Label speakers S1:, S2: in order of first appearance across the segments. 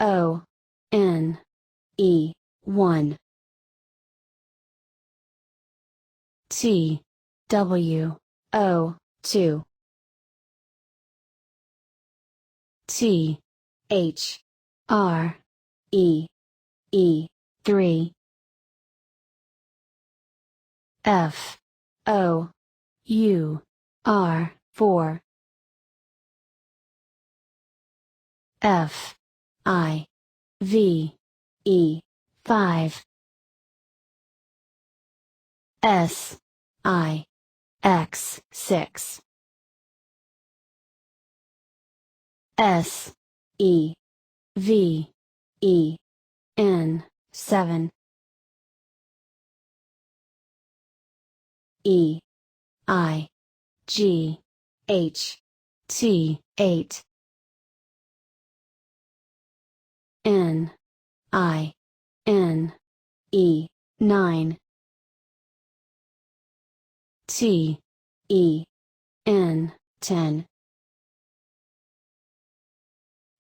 S1: O N E 1 T W O 2 T H R E E 3 F O U R 4 F I V E 5 S I X 6 S E V E N 7 E I G H T 8 N I N E 9 T E N 10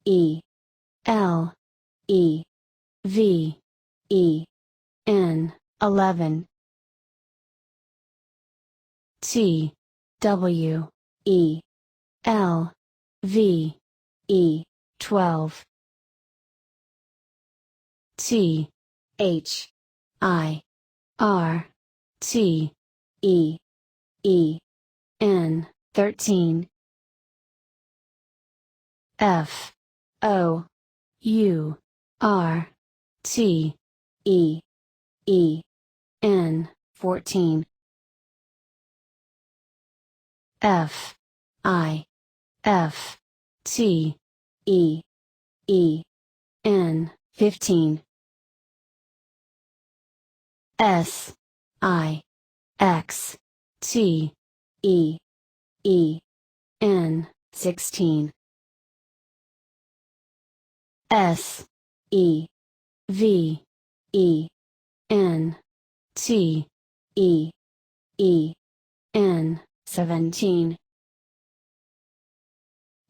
S1: E L E V E N 11 T W E L V E 12 T H I R T E E N 13 F O U R T E E N 14 F I F T E E N 15 S I X T E E N 16 S E V E N T E E N 17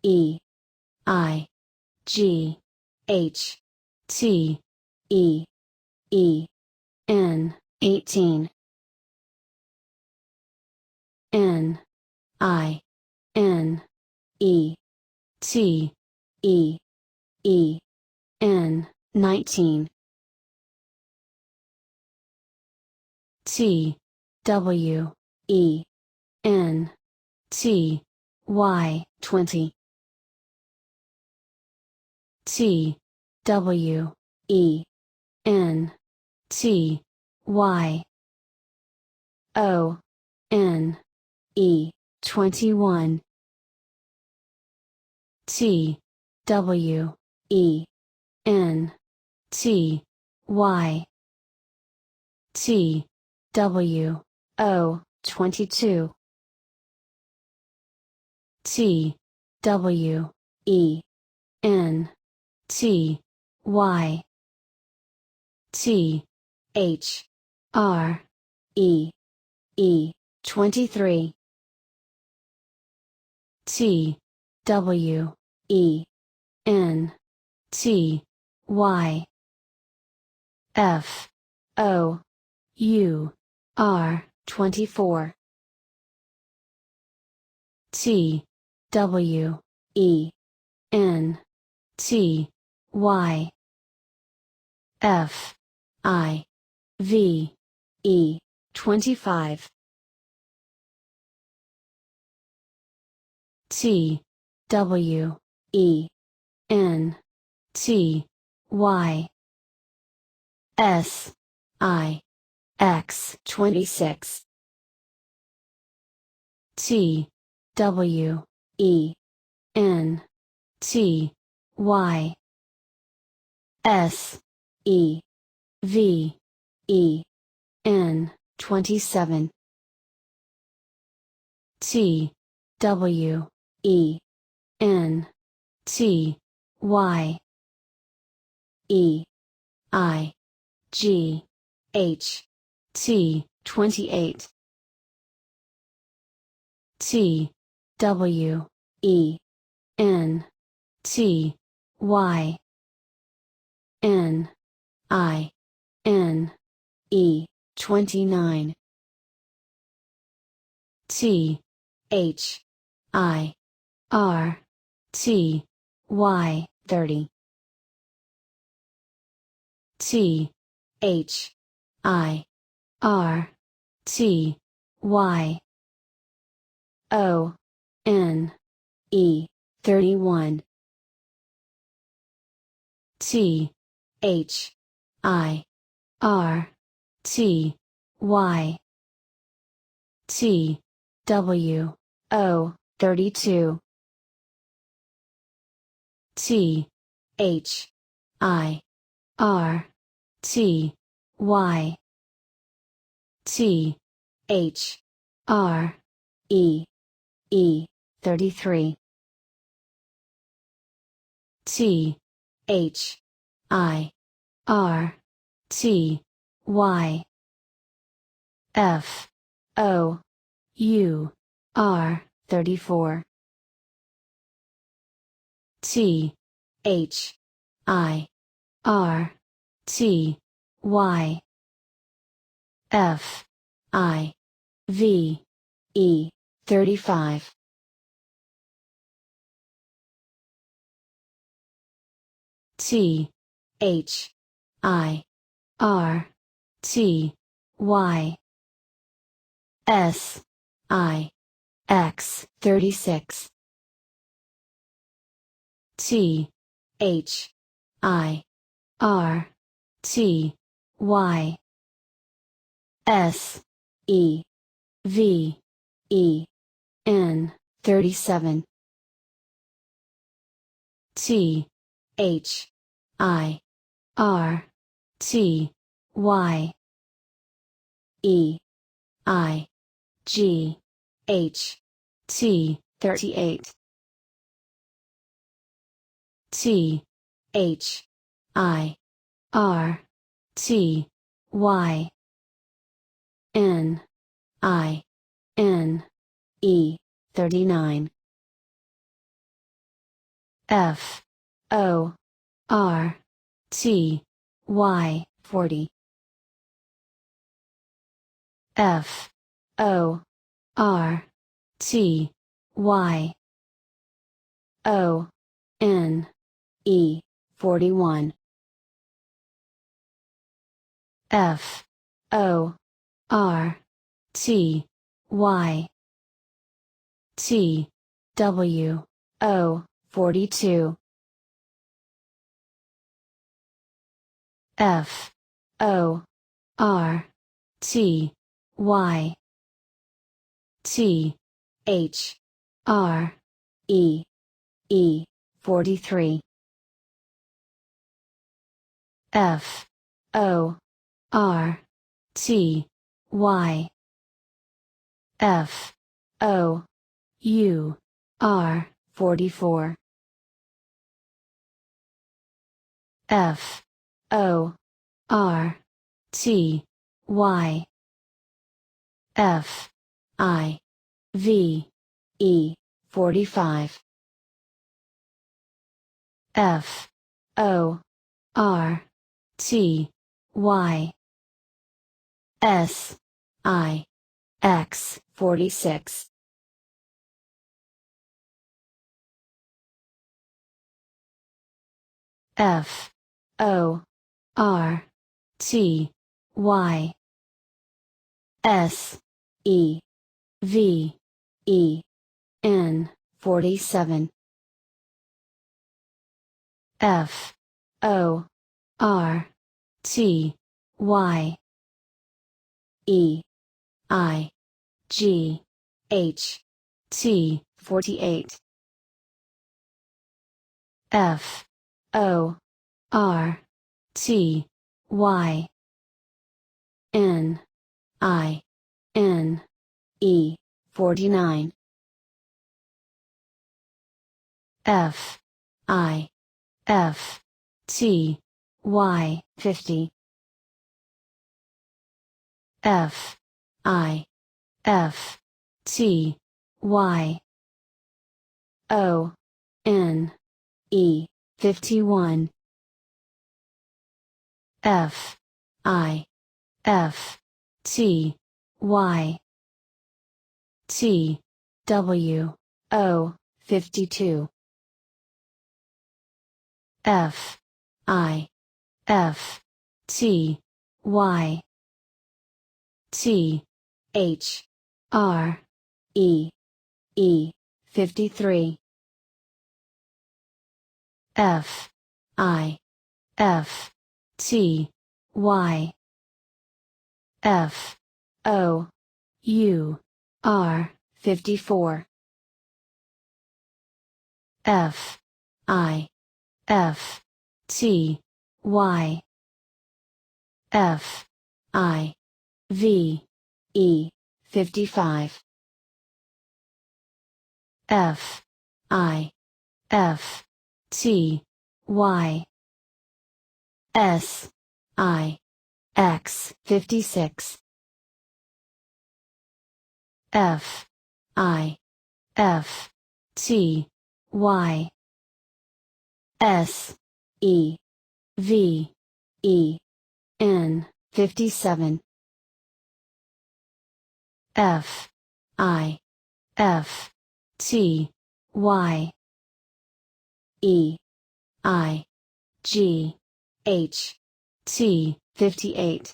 S1: E I G H T E E N 18 N I N E T E E N 19 T W E N T Y 20 T W E N T Y O N E 21 T W E N T Y T W O 22 T W E N T Y T H R E E 23 T W E N T Y F O U R 24 T W E N T Y F I V E 25 T W E N T Y S I X 26 T W E N T Y S E V E N 27 T W E N T Y E I G H T 28 T W E N T Y N I N E 29. T H I R T Y 30. T H I R T Y O N E 31. T H I R T Y T W O 32. T H I R T Y T H R E E 33. T H I R T Y F O U R 34. T H I R T Y F I V E 35. T H I R T Y S I X 36. T H I R T Y S E V E N 37. T H I R T Y E I G H T 38. T H I R T Y N I N E 39. F O R T Y 40. F O R T Y O N E 41. F O R T Y T W O 42. F O R T Y T H R E E 43. F O R T Y F O U R 44. F O R T Y F I V E 45. F O R T Y S I X 46. F O R T Y S E V E N 47. F O R T Y E I G H T 48. F O R T Y N I N E 49. F I F T Y 50. F I F T Y O N E 51. F I F T Y T W O 52 F I F T Y T H R E E 53 F I F T Y F O U R 54 F I F T Y F I V E 55 F I F T Y S I X 56 F I F T Y S E V E N 57 F I F T Y E I G H T 58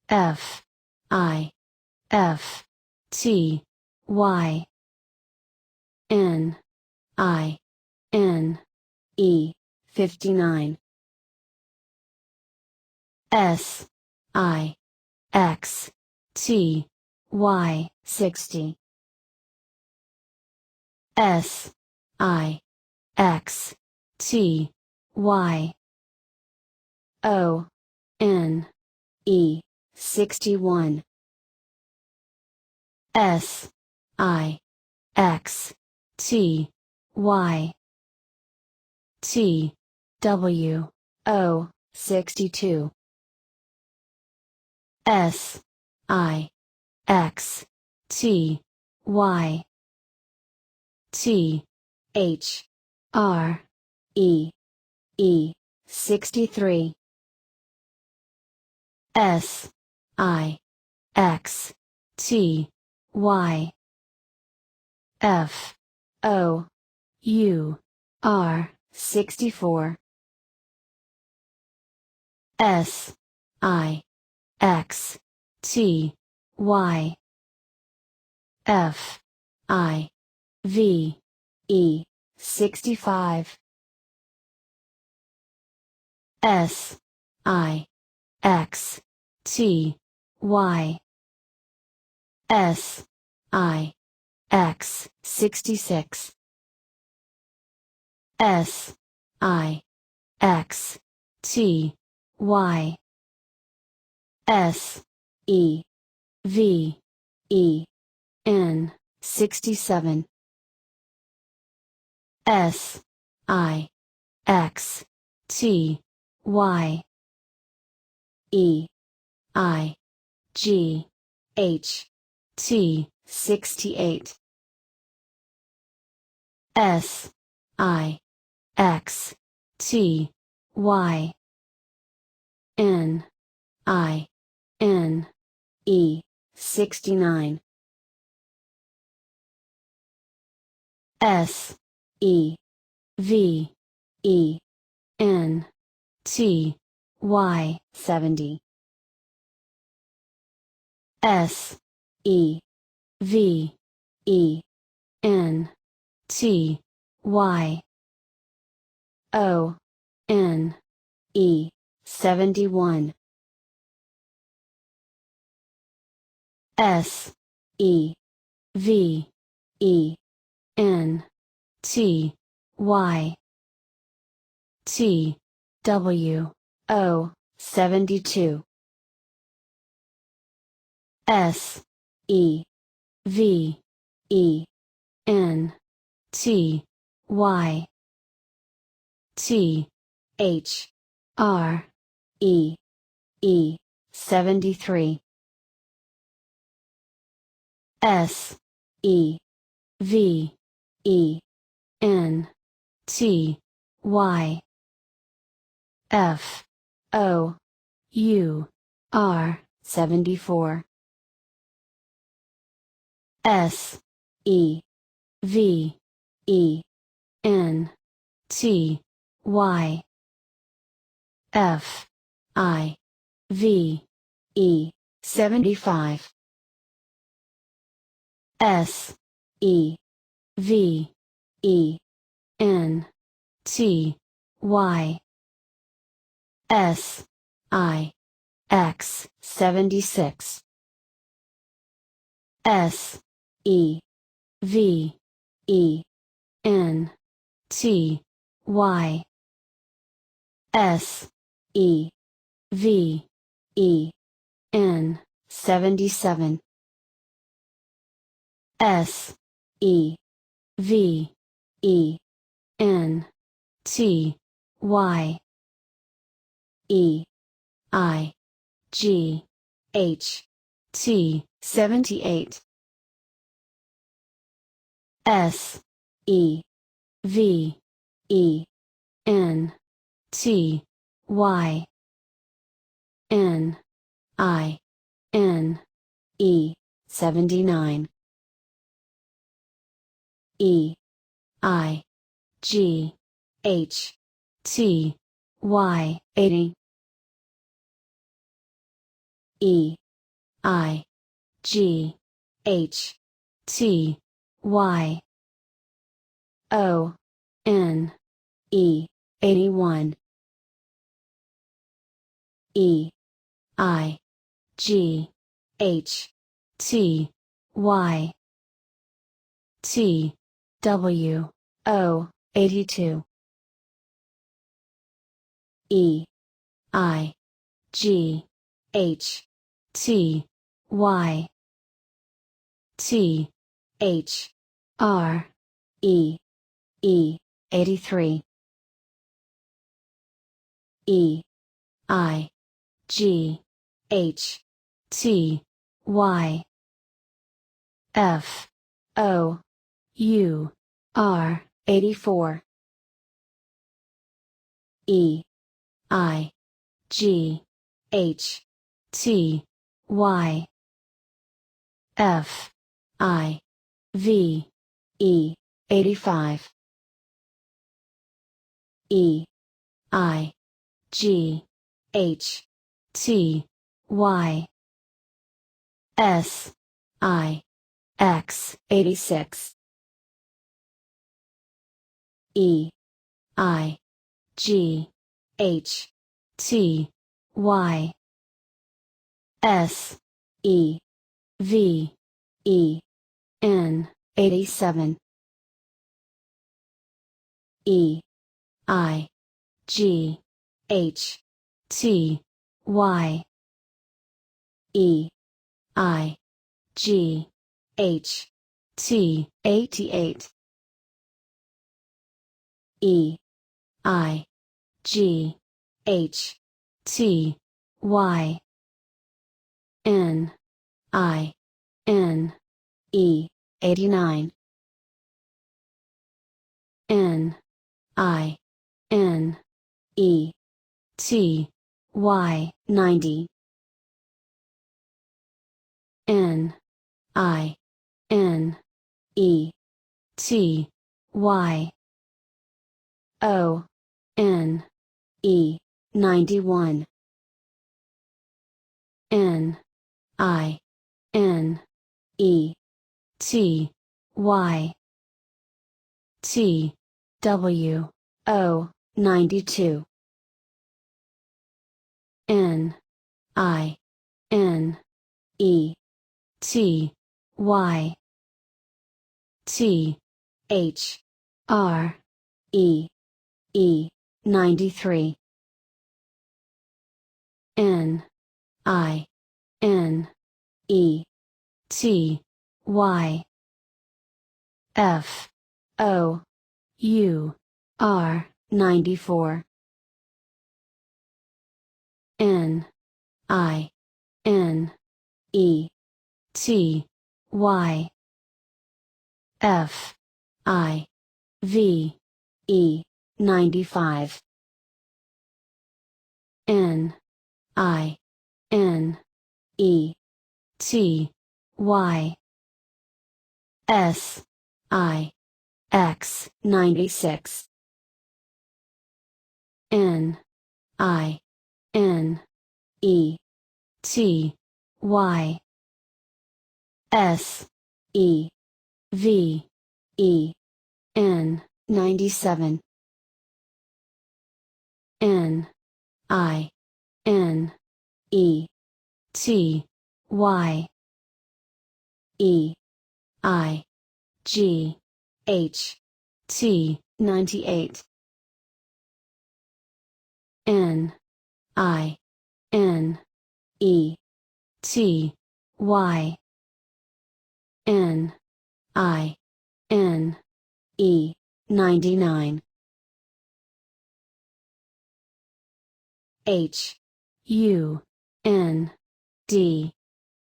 S1: F I F T Y N I N E 59 S I X T Y 60 S I X T Y O N E 61 S I X T Y T W O 62 S I X T Y T H R E E 63 S I X T Y F O U R 64 S I X T Y F I V E 65 S I X T Y S I X 66 S I X T Y S E V E N 67 S I X T Y E I G H T 68 S I X T Y N I N E 69 S E V E N T Y 70 S E V E N T Y O N E 71 S E V E N T Y T W O 72 S E V E N T Y T H R E E 73 S E V E N T Y F O U R 74. S E V E N T Y F I V E 75. S E V E N T Y S I X 76. S E V E N T Y S E V E N 77. S E V E N T Y E I G H T 78. S E V E N T Y N I N E 79. E I G H T Y 80. E I G H T Y O N E 81. E I G H T Y T W O 82. E I G H T Y T H R E E 83. E I G H T Y F O U R 84. E I G H T Y F I V E 85. E I G H T Y S I X 86. E I G H T Y S E V E N 87. E I G H T Y E I G H T 88. E I G H T Y N I N E 89. N I N E T Y 90. N I N E T Y O N E 91. N I N E T Y T W O 92. N I N E T Y T H R E E 93. N I N E T Y F O U R 94. N I N E T Y F I V E 95. N I N E T Y S I X 96 N I N E T Y S E V E N 97 N I N E T Y E I G H T 98 N I N E T Y N I N E 99 H U N D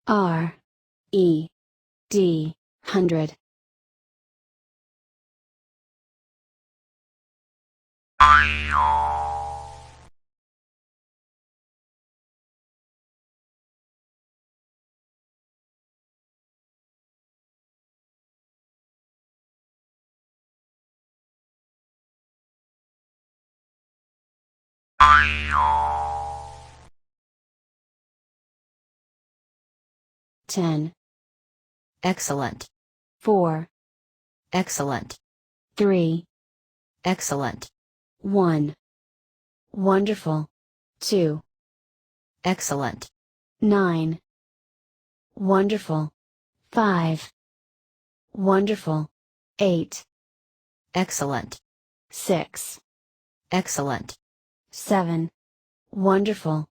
S1: R E D 100 10
S2: Excellent.
S1: 4
S2: Excellent.
S1: 3
S2: Excellent.
S1: 1 Wonderful 2
S2: Excellent.
S1: 9 Wonderful 5 Wonderful 8
S2: Excellent.
S1: 6
S2: Excellent.
S1: 7 Wonderful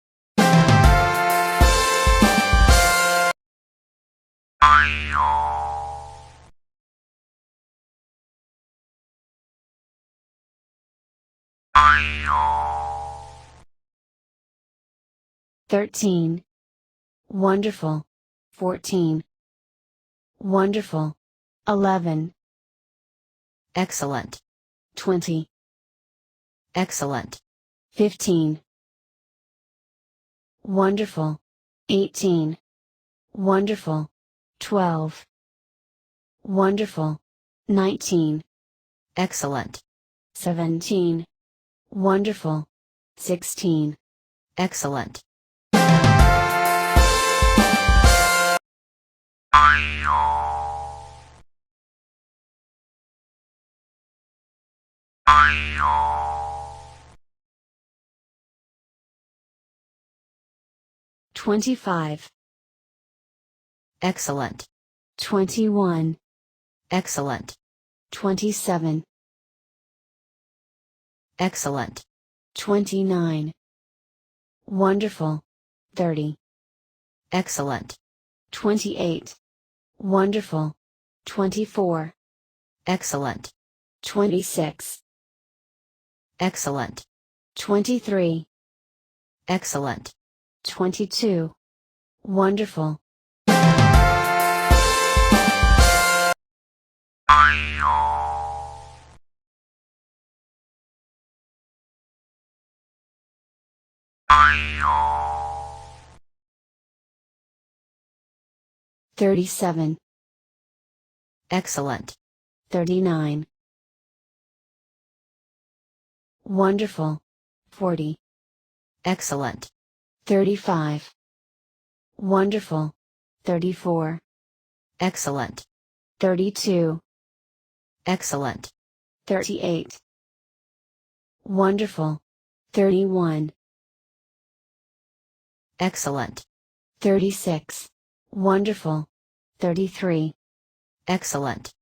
S1: 13 Wonderful 14 Wonderful 11
S2: Excellent.
S1: 20
S2: Excellent.
S1: 15 Wonderful 18 Wonderful 12 Wonderful 19
S2: Excellent.
S1: 17 Wonderful 16
S2: Excellent.
S1: 25
S2: Excellent.
S1: 21
S2: Excellent.
S1: 27
S2: Excellent.
S1: 29 Wonderful 30
S2: Excellent.
S1: 28 Wonderful 24
S2: Excellent.
S1: 26
S2: Excellent.
S1: 23
S2: Excellent.
S1: 22 Wonderful 37
S2: Excellent.
S1: 39 Wonderful 40
S2: Excellent.
S1: 35 Wonderful 34
S2: Excellent.
S1: 32
S2: Excellent.
S1: 38 Wonderful 31
S2: Excellent.
S1: 36 Wonderful 33
S2: Excellent.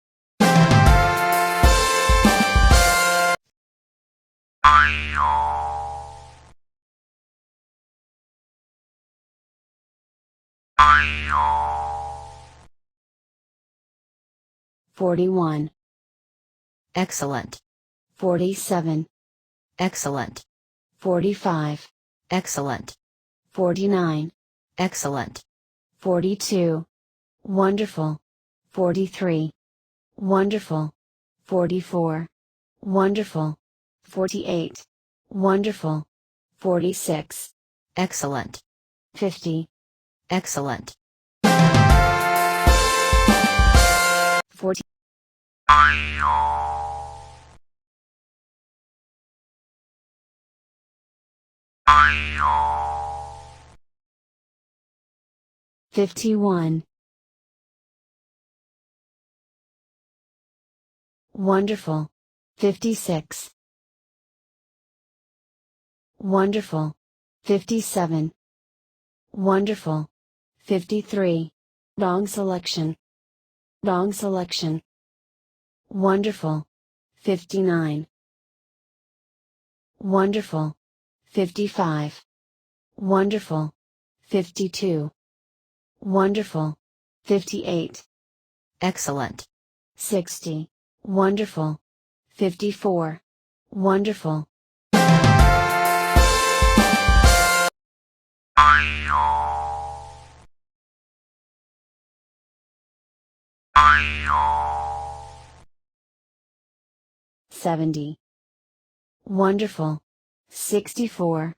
S1: 41
S2: Excellent.
S1: 47
S2: Excellent.
S1: 45
S2: Excellent.
S1: 49
S2: Excellent.
S1: 42 Wonderful 43 Wonderful 44 Wonderful 48 Wonderful 46
S2: Excellent.
S1: 50,
S2: Excellent.
S1: 40, 51. Wonderful. 56. Wonderful. 57. Wonderful. 53. Wrong selection. Wrong selection. Wonderful. 59. Wonderful. 55. Wonderful. 52. Wonderful. 58.
S2: Excellent.
S1: 60. Wonderful. 54. Wonderful. 70. Wonderful. 64.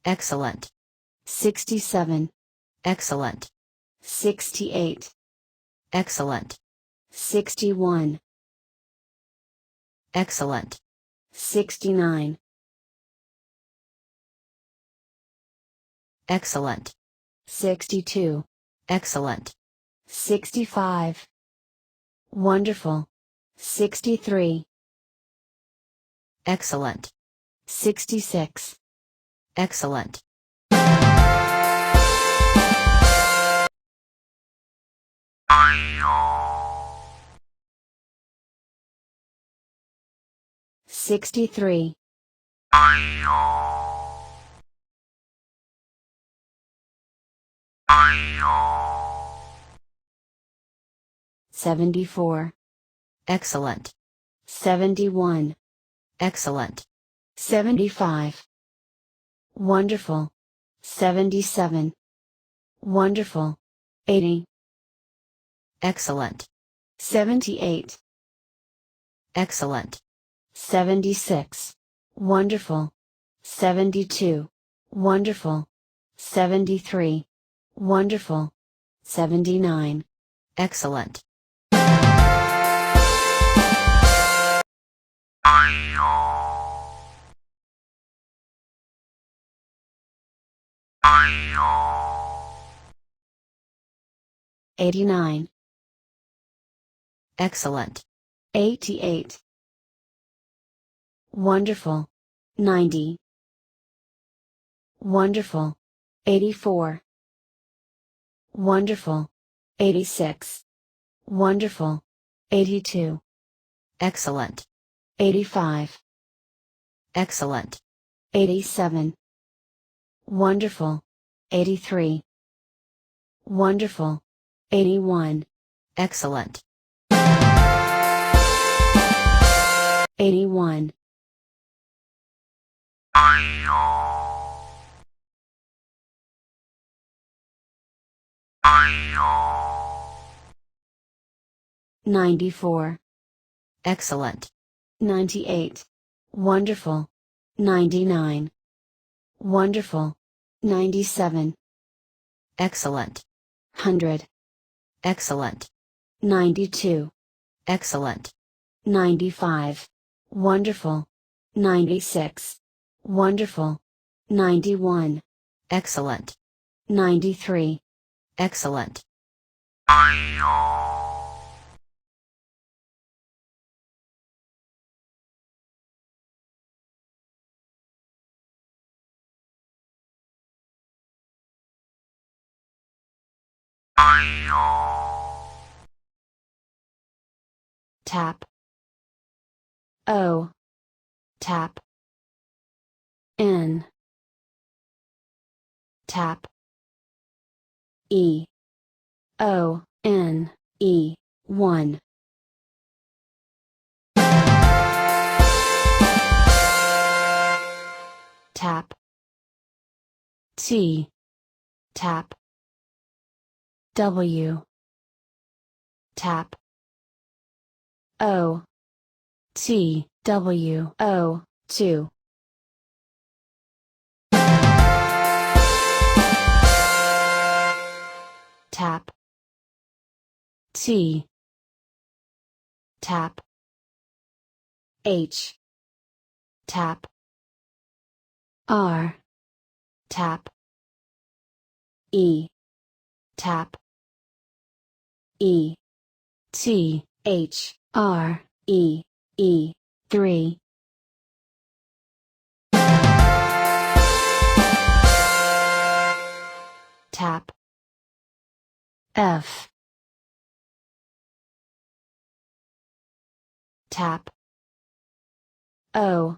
S2: Excellent.
S1: 67.
S2: Excellent.
S1: 68.
S2: Excellent.
S1: 61.
S2: Excellent.
S1: 69.
S2: Excellent.
S1: 62.
S2: Excellent.
S1: 65. Wonderful. 63.
S2: Excellent.
S1: 66.
S2: Excellent.
S1: 63. 74.
S2: Excellent.
S1: 71.
S2: Excellent.
S1: 75. Wonderful. 77. Wonderful. 80.
S2: Excellent.
S1: 78.
S2: Excellent.
S1: 76. Wonderful. 72. Wonderful. 73. Wonderful. 79.
S2: Excellent.
S1: 89.
S2: Excellent.
S1: 88. Wonderful. 90. Wonderful. 84. Wonderful. 86. Wonderful. 82.
S2: Excellent.
S1: 85.
S2: Excellent.
S1: 87. Wonderful. 83. Wonderful. 81.
S2: Excellent.
S1: 81. 94.
S2: Excellent.
S1: 98. Wonderful. 99. Wonderful. 97.
S2: Excellent.
S1: 100.
S2: Excellent.
S1: 92.
S2: Excellent.
S1: 95. Wonderful. 96. Wonderful. 91.
S2: Excellent.
S1: 93.
S2: Excellent.
S1: 'Tap. O. Tap. N. Tap. E. O. N. E. 1. Tap. T. Tap. W. Tap. O. T. W. O. 2. tap, T, tap, H, tap, R, tap, E, tap, E, T, H, R, E, E, 3. Tap, F, tap, O,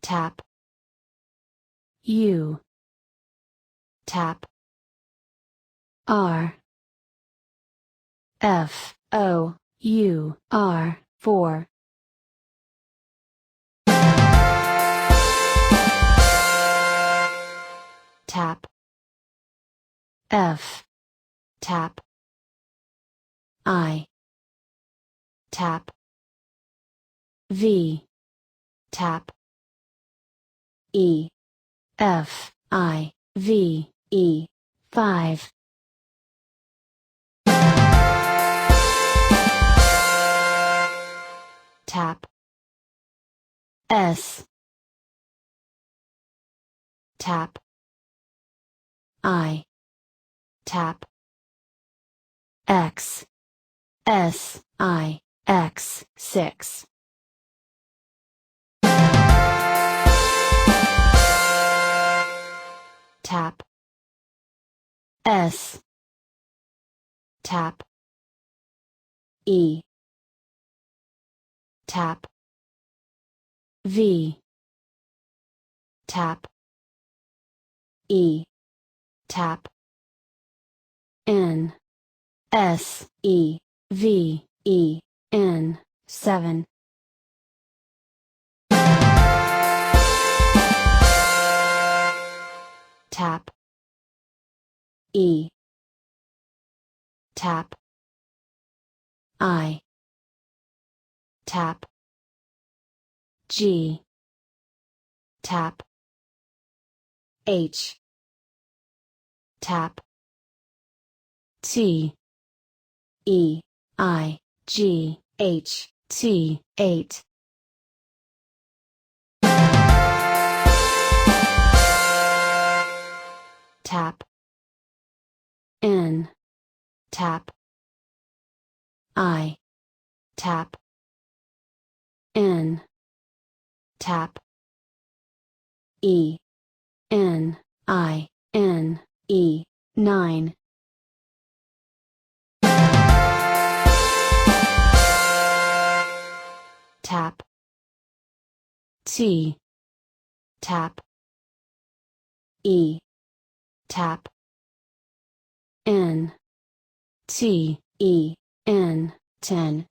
S1: tap, U, tap, R, F, O, U, R, 4. Tap, F, tap, I, tap, V, tap, E, F, I, V, E, 5. Tap, S, tap, I, tap, X, S, I, X, 6. Tap, S, tap, E, tap, V, tap, E, tap, N, S, E, V, E, N, 7. Tap, E, tap, I, tap, G, tap, H, tap, T, E, I, G, H, T, 8. Tap, N, tap, I, tap, N, tap, E, N, I, N, E, 9. Tap, T, tap, E, tap, N, T, E, N, 10.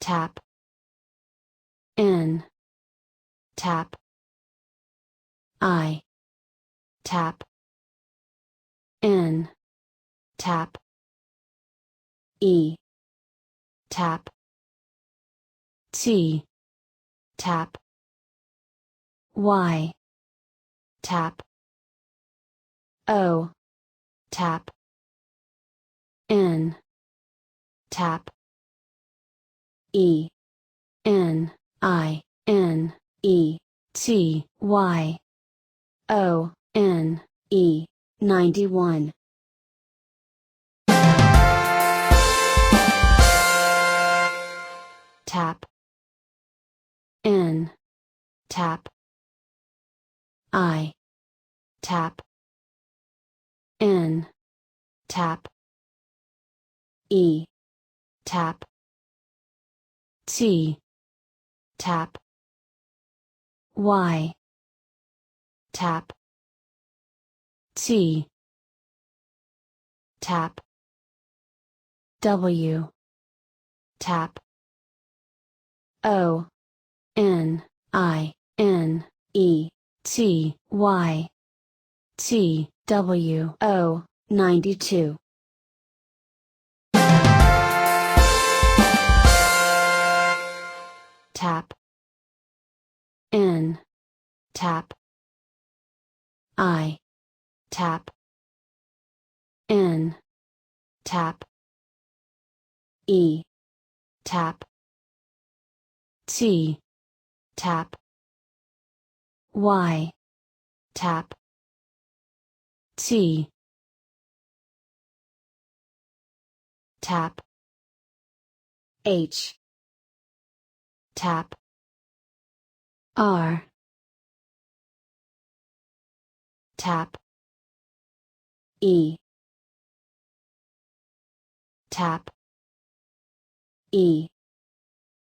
S1: Tap, N, tap, I, tap, N, tap, E, tap, T, tap, Y, tap, O, tap, N, tap, E, N, I, N, E, T, Y, O, N, E, 91. Tap, N, tap, I, tap, N, tap, E, tap, T, tap, Y, tap, T, tap, W, tap, O N I N E T Y T W O 92. Tap N tap I tap N tap E tap T tap Y tap T tap H tap R tap E tap E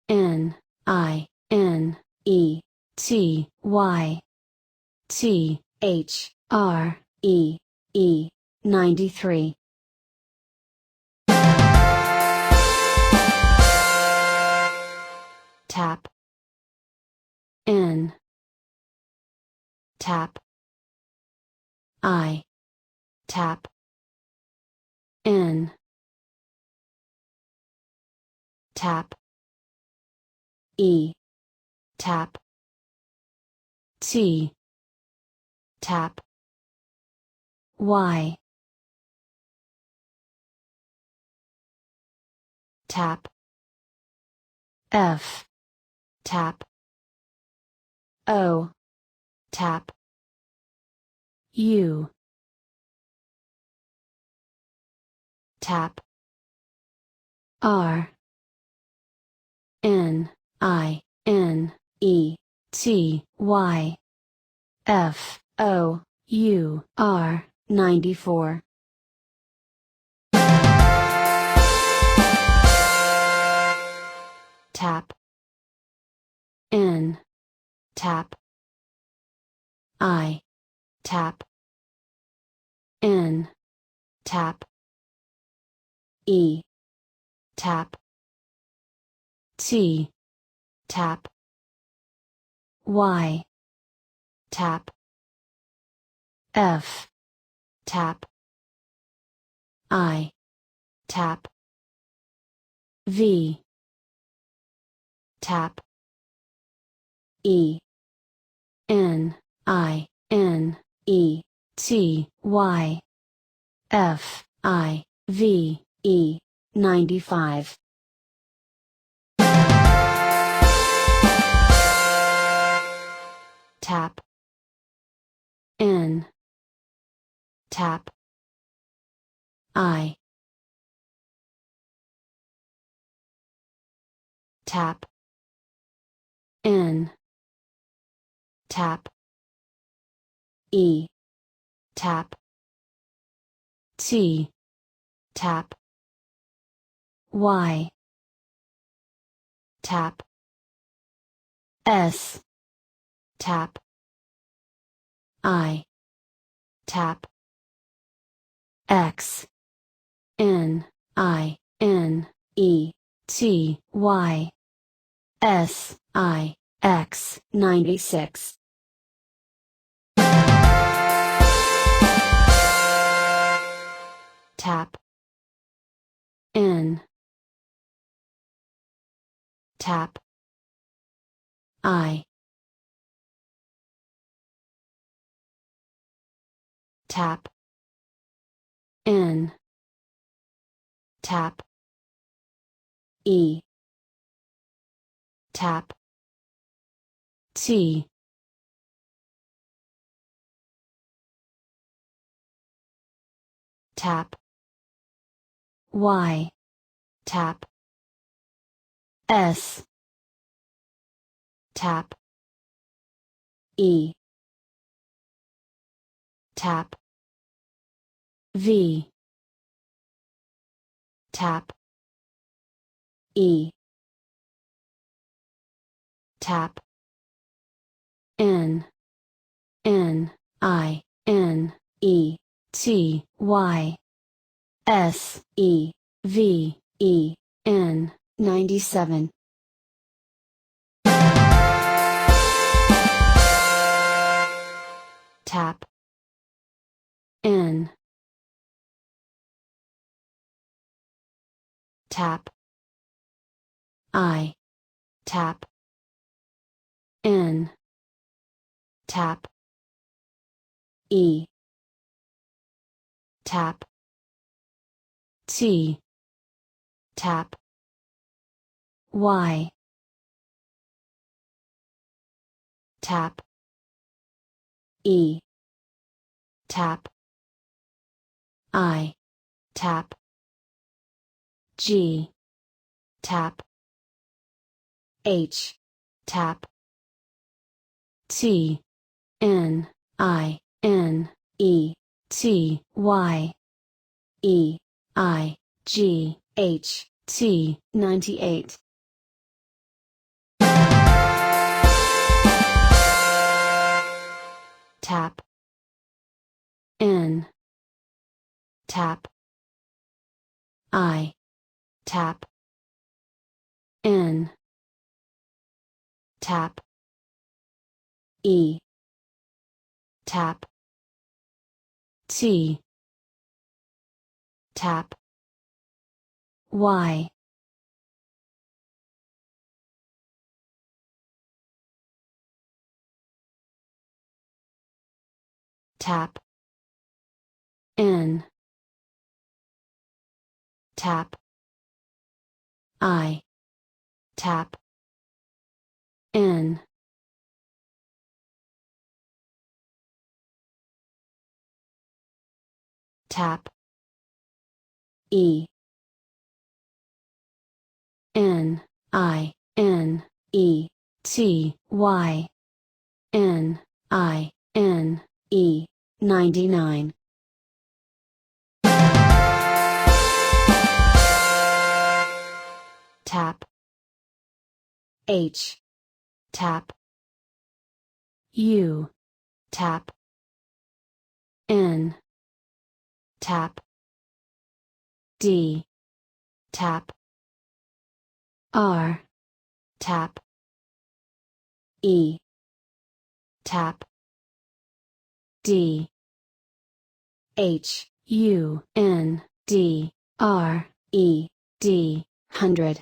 S1: N I N E T Y T H R E E 93. Tap N tap I tap N tap E tap T tap Y tap F tap O tap U tap R N I N E T Y F O U R 94. Tap N tap I tap N tap E tap T tap Y tap F tap I tap V tap E N I N E T Y F I V E 95. Tap N tap I tap N tap E tap T tap Y tap S tap I tap X N I N E T Y S I X 96. Tap N tap I tap N tap E tap T tap Y tap S tap E tap V tap E tap N N I N E T Y S E V E N 97. tap, N, tap, I, tap, N, tap, E, tap, T, tap, Y, tap, E, tap, I, tap, G, tap, H, tap, T, N, I, N, E, T, Y, E, I, G, H, T, 98. Tap, N, tap, I, tap, N, tap, E, tap, T, tap, Y, tap, N, tap, I, tap, N, tap, E, N, I, N, E, T, Y, N, I, N, E, 99. Tap, H, tap, U, tap, N, tap, D, tap, R, tap, E, tap, D, H, U, N, D, R, E, D, 100.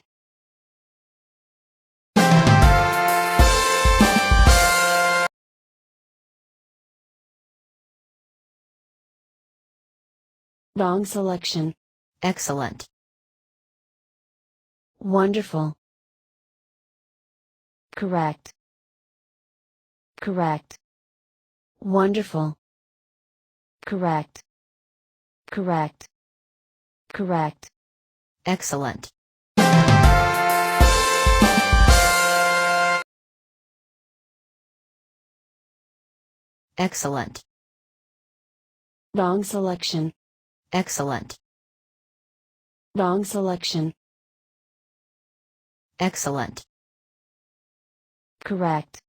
S1: Wrong selection.
S2: Excellent.
S1: Wonderful. Correct. Correct. Wonderful. Correct. Correct. Correct.
S2: Excellent. Excellent.
S1: Wrong selection.
S2: Excellent.
S1: Wrong selection.
S2: Excellent.
S1: Correct.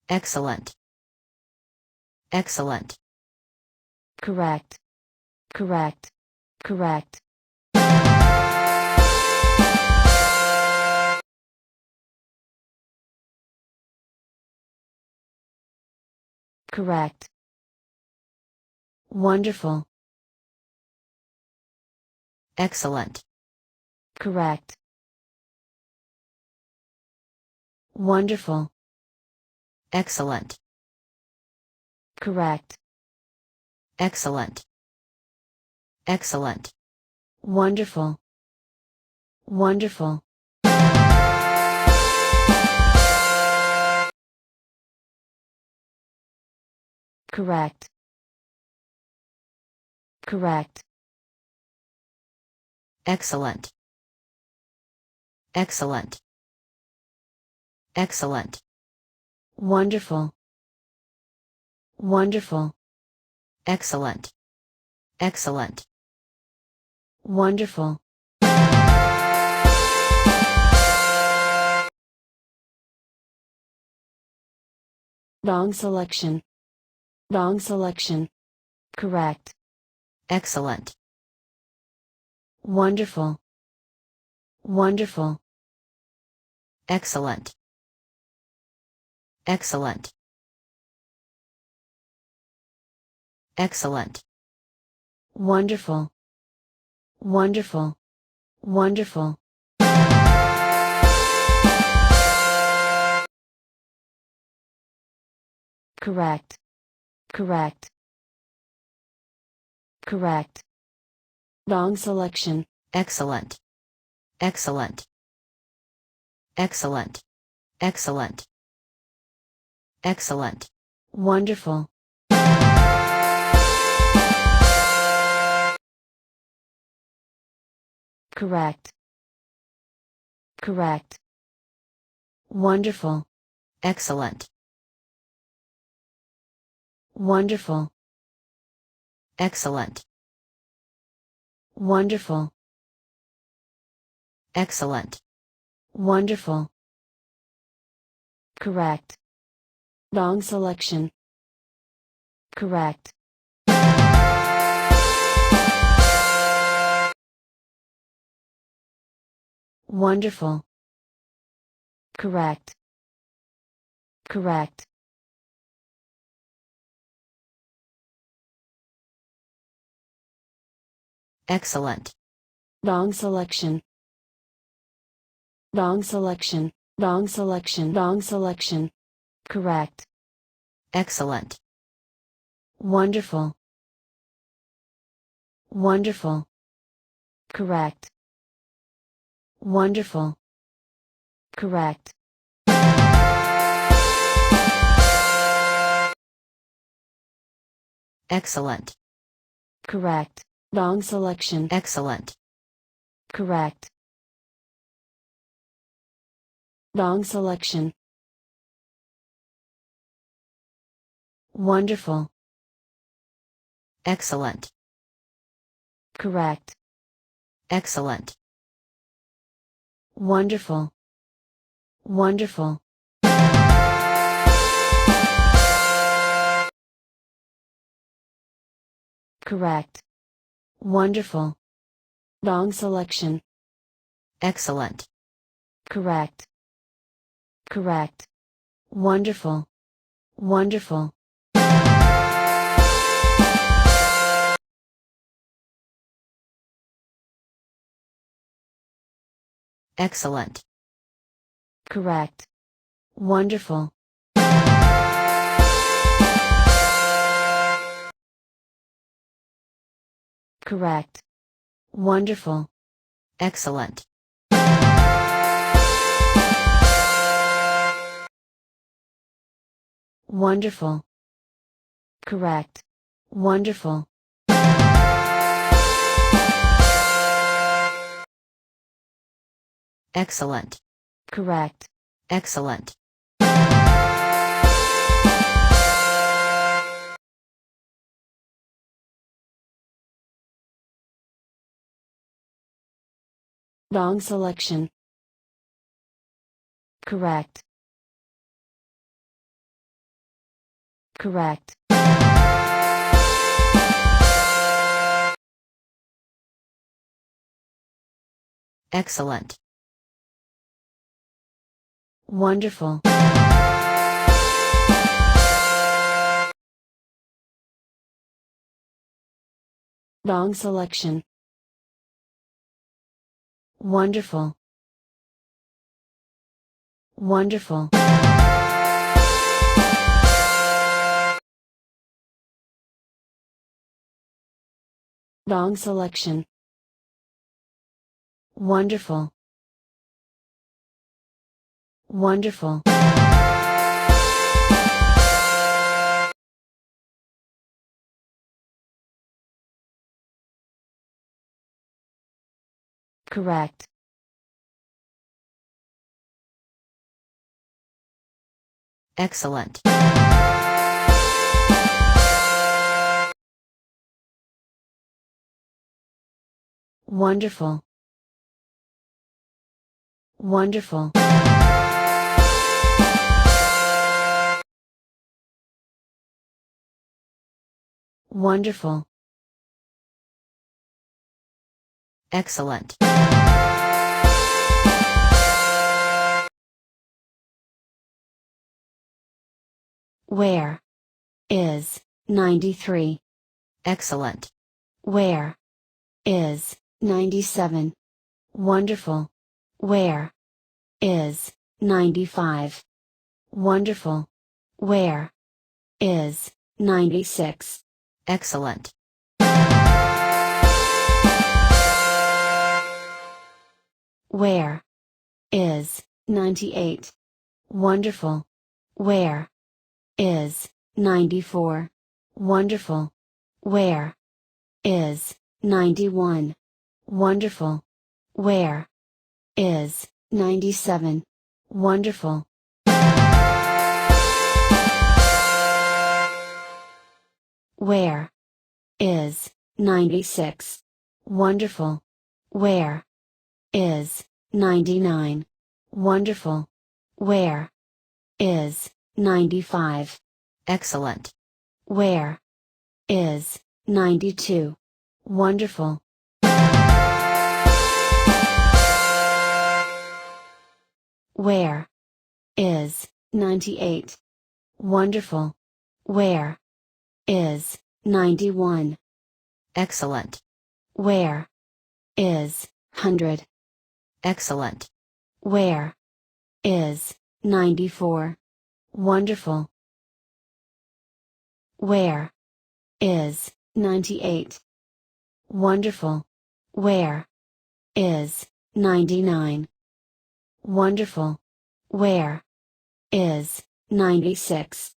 S2: Excellent. Excellent.
S1: Correct. Correct. Correct. Correct. Wonderful.
S2: Excellent.
S1: Correct. Wonderful.
S2: Excellent.
S1: Correct.
S2: Excellent. Excellent.
S1: Wonderful. Wonderful. Correct. Correct.
S2: Excellent. Excellent. Excellent.
S1: Wonderful. Wonderful.
S2: Excellent. Excellent.
S1: Wonderful. Wrong selection. Wrong selection. Correct.
S2: Excellent.
S1: Wonderful. Wonderful.
S2: Excellent. Excellent. Excellent.
S1: Wonderful. Wonderful. Wonderful. Correct. Correct. Correct. Wrong selection.
S2: Excellent. Excellent. Excellent. Excellent. Excellent.
S1: Wonderful. Correct. Correct. Wonderful.
S2: Excellent.
S1: Wonderful.
S2: Excellent.
S1: Wonderful.
S2: Excellent.
S1: Wonderful. Correct. Wrong selection. Correct. Wonderful. Correct. Correct.
S2: Excellent.
S1: Wrong selection. Wrong selection. Wrong selection. Wrong selection. Correct.
S2: Excellent.
S1: Wonderful. Wonderful. Correct. Wonderful. Correct.
S2: Excellent.
S1: Correct. Wrong selection.
S2: Excellent.
S1: Correct. Wrong selection. Wonderful.
S2: Excellent.
S1: Correct.
S2: Excellent.
S1: Wonderful. Wonderful. Correct. Wonderful. Wrong selection.
S2: Excellent.
S1: Correct. Correct. Wonderful. Wonderful.
S2: Excellent.
S1: Correct. Wonderful. Correct. Wonderful.
S2: Excellent.
S1: Wonderful. Correct. Wonderful.
S2: Excellent.
S1: Correct.
S2: Excellent.
S1: Wrong selection. Correct. Correct.
S2: Excellent.
S1: Wonderful. Wrong selection. Wonderful. Wonderful. Wrong selection. Wonderful. Wonderful. Correct.
S2: Excellent.
S1: Wonderful. Wonderful. Wonderful.
S2: Excellent.
S1: Where is 93?
S2: Excellent.
S1: Where is 97? Wonderful. Where is 95? Wonderful. Where is 96?
S2: Excellent.
S1: Where is 98? Wonderful. Where is 94? Wonderful. Where is 91? Wonderful. Where is 97? Wonderful. Where is 96? Wonderful. Where is 99? Wonderful. Where is 95?
S2: Excellent.
S1: Where is 92? Wonderful. Where is 98? Wonderful. Where is 91?
S2: Excellent.
S1: Where is 100?
S2: Excellent.
S1: Where is 94? Wonderful. Where is 98? Wonderful. Where is 99? Wonderful. Where is 96?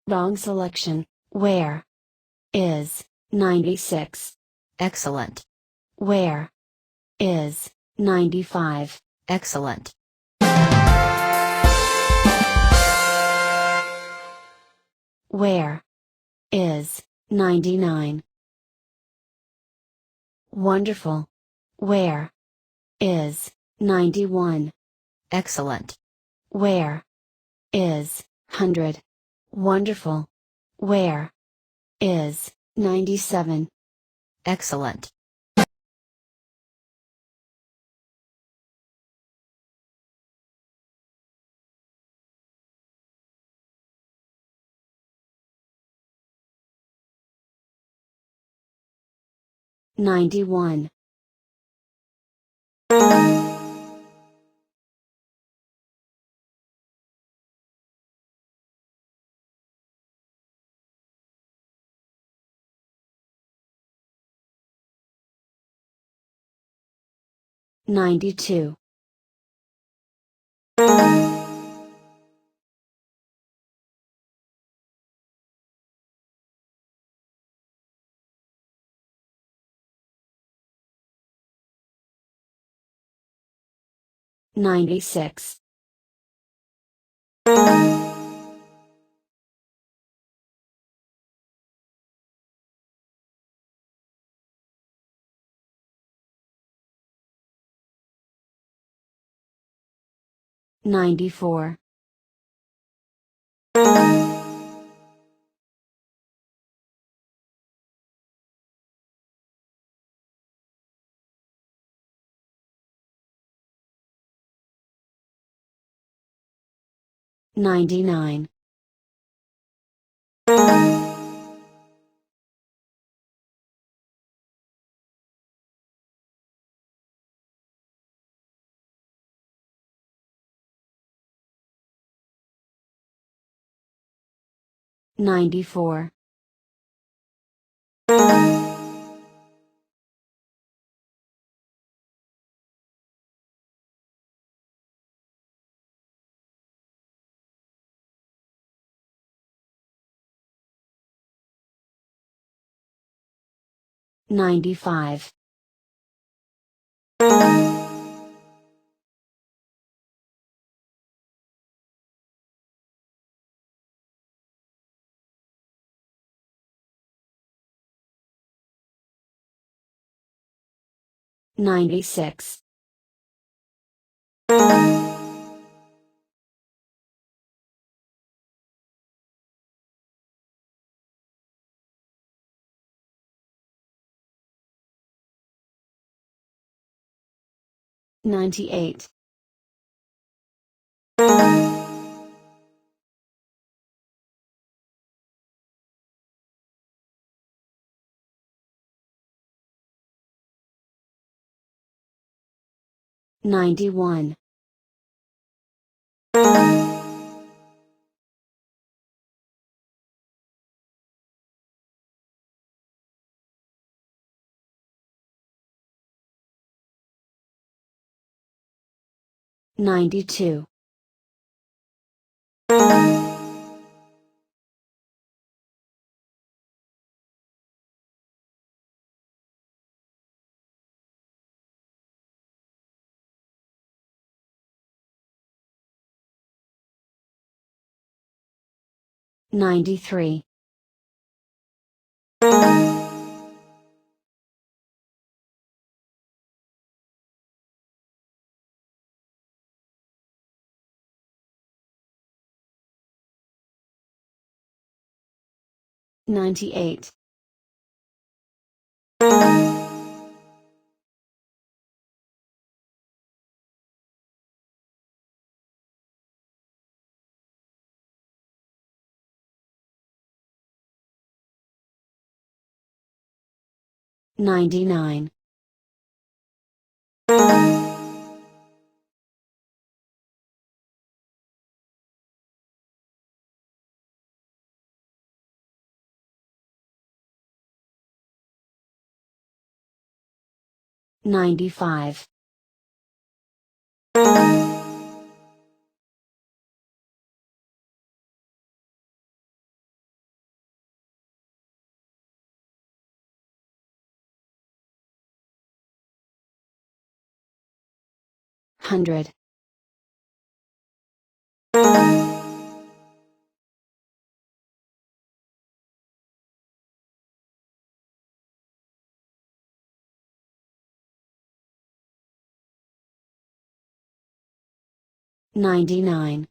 S1: Wrong selection. Where is 96?
S2: Excellent.
S1: Where is 95?
S2: Excellent.
S1: Where is 99? Wonderful. Where is 91?
S2: Excellent.
S1: Where is 100? Wonderful. Where is 97?
S2: Excellent.
S1: $91. 92. 96. 94. 99. 94. 95. $96. $98. 91. 92. 93. 98. 99. 95. 100. 99.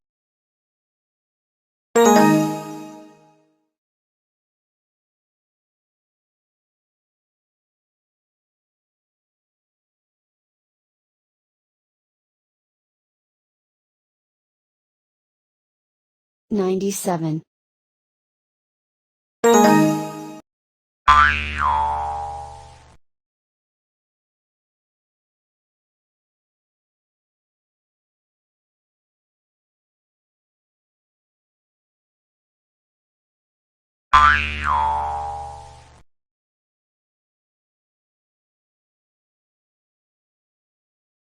S1: 97.
S3: 哎呦！